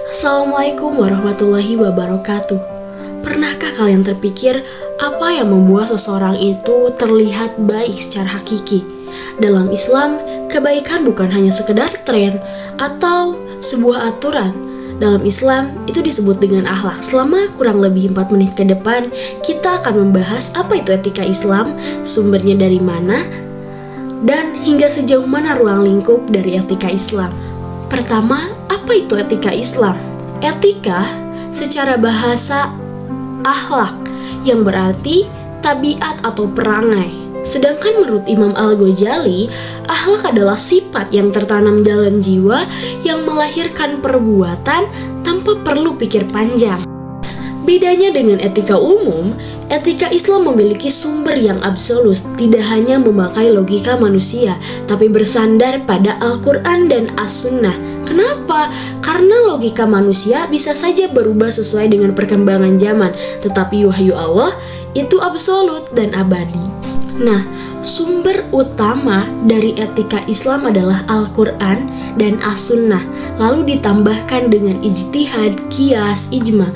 Assalamualaikum warahmatullahi wabarakatuh. Pernahkah kalian terpikir apa yang membuat seseorang itu terlihat baik secara hakiki? Dalam Islam, kebaikan bukan hanya sekedar tren atau sebuah aturan. Dalam Islam, itu disebut dengan akhlak. Selama kurang lebih 4 menit ke depan, kita akan membahas apa itu etika Islam, sumbernya dari mana, dan hingga sejauh mana ruang lingkup dari etika Islam. Pertama, apa itu etika Islam? Etika secara bahasa akhlak yang berarti tabiat atau perangai. Sedangkan menurut Imam Al-Ghazali, akhlak adalah sifat yang tertanam dalam jiwa yang melahirkan perbuatan tanpa perlu pikir panjang. Bedanya dengan etika umum, etika Islam memiliki sumber yang absolut, tidak hanya memakai logika manusia, tapi bersandar pada Al-Quran dan As-Sunnah. Kenapa? Karena logika manusia bisa saja berubah sesuai dengan perkembangan zaman, tetapi wahyu Allah itu absolut dan abadi. Nah, sumber utama dari etika Islam adalah Al-Quran dan As-Sunnah, lalu ditambahkan dengan ijtihad, qiyas, ijma.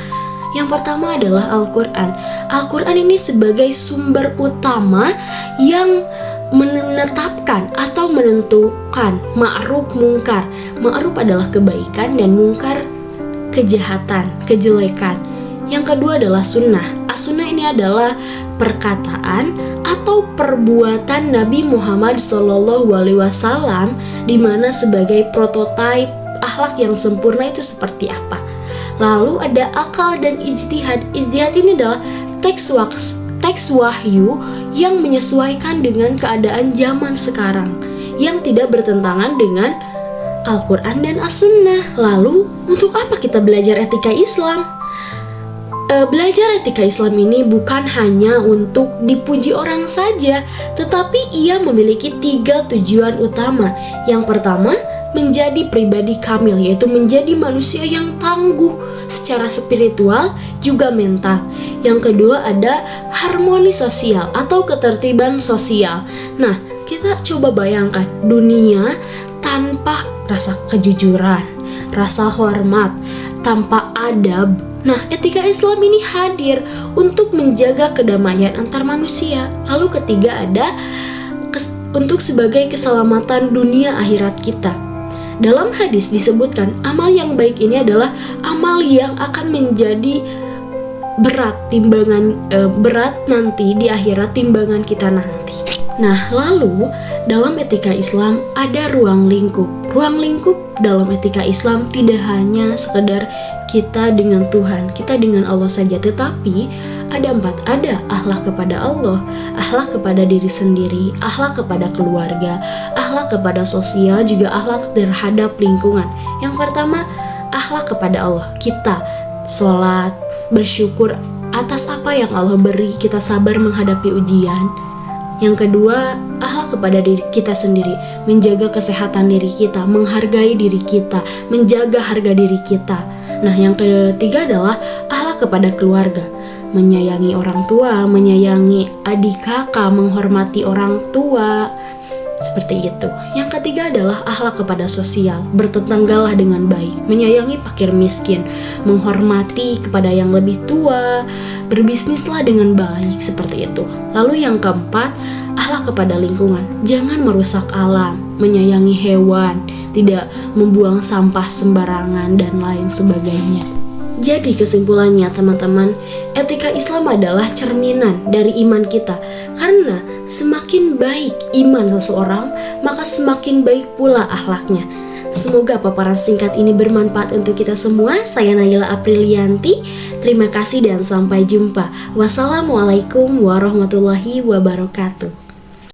Yang pertama adalah Al-Quran. Al-Quran ini sebagai sumber utama yang menetapkan atau menentukan ma'ruf mungkar. Ma'ruf adalah kebaikan dan mungkar kejahatan, kejelekan. Yang kedua adalah sunnah. As-sunnah ini adalah perkataan atau perbuatan Nabi Muhammad SAW, di mana sebagai prototipe akhlak yang sempurna itu seperti apa. Lalu ada akal dan ijtihad. Ijtihad ini adalah teks wahyu yang menyesuaikan dengan keadaan zaman sekarang, yang tidak bertentangan dengan Al-Quran dan As-Sunnah. Lalu, untuk apa kita belajar etika Islam? Belajar etika Islam ini bukan hanya untuk dipuji orang saja, tetapi ia memiliki 3 tujuan utama. Yang pertama, menjadi pribadi kamil, yaitu menjadi manusia yang tangguh secara spiritual juga mental. Yang kedua ada harmoni sosial atau ketertiban sosial. Nah, kita coba bayangkan dunia tanpa rasa kejujuran, rasa hormat, tanpa adab. Nah, etika Islam ini hadir untuk menjaga kedamaian antar manusia. Lalu ketiga ada untuk sebagai keselamatan dunia akhirat kita. Dalam hadis disebutkan amal yang baik ini adalah amal yang akan menjadi berat nanti di akhirat, timbangan kita nanti. Nah, lalu dalam etika Islam ada ruang lingkup. Ruang lingkup dalam etika Islam tidak hanya sekedar kita dengan Tuhan, kita dengan Allah saja, tetapi ada 4. Ada akhlak kepada Allah, akhlak kepada diri sendiri, akhlak kepada keluarga, akhlak kepada sosial, juga akhlak terhadap lingkungan. Yang pertama, akhlak kepada Allah. Kita sholat, bersyukur atas apa yang Allah beri, kita sabar menghadapi ujian. Yang kedua, akhlak kepada diri kita sendiri, menjaga kesehatan diri kita, menghargai diri kita, menjaga harga diri kita. Nah, yang ketiga adalah akhlak kepada keluarga, menyayangi orang tua, menyayangi adik kakak, menghormati orang tua, seperti itu. Yang ketiga adalah akhlak kepada sosial, bertetanggalah dengan baik, menyayangi fakir miskin, menghormati kepada yang lebih tua, berbisnislah dengan baik, seperti itu. Lalu yang keempat, akhlak kepada lingkungan, jangan merusak alam, menyayangi hewan, tidak membuang sampah sembarangan, dan lain sebagainya. Jadi kesimpulannya teman-teman, etika Islam adalah cerminan dari iman kita. Karena semakin baik iman seseorang, maka semakin baik pula akhlaknya. Semoga paparan singkat ini bermanfaat untuk kita semua. Saya Naila Aprilianti. Terima kasih dan sampai jumpa. Wassalamualaikum warahmatullahi wabarakatuh.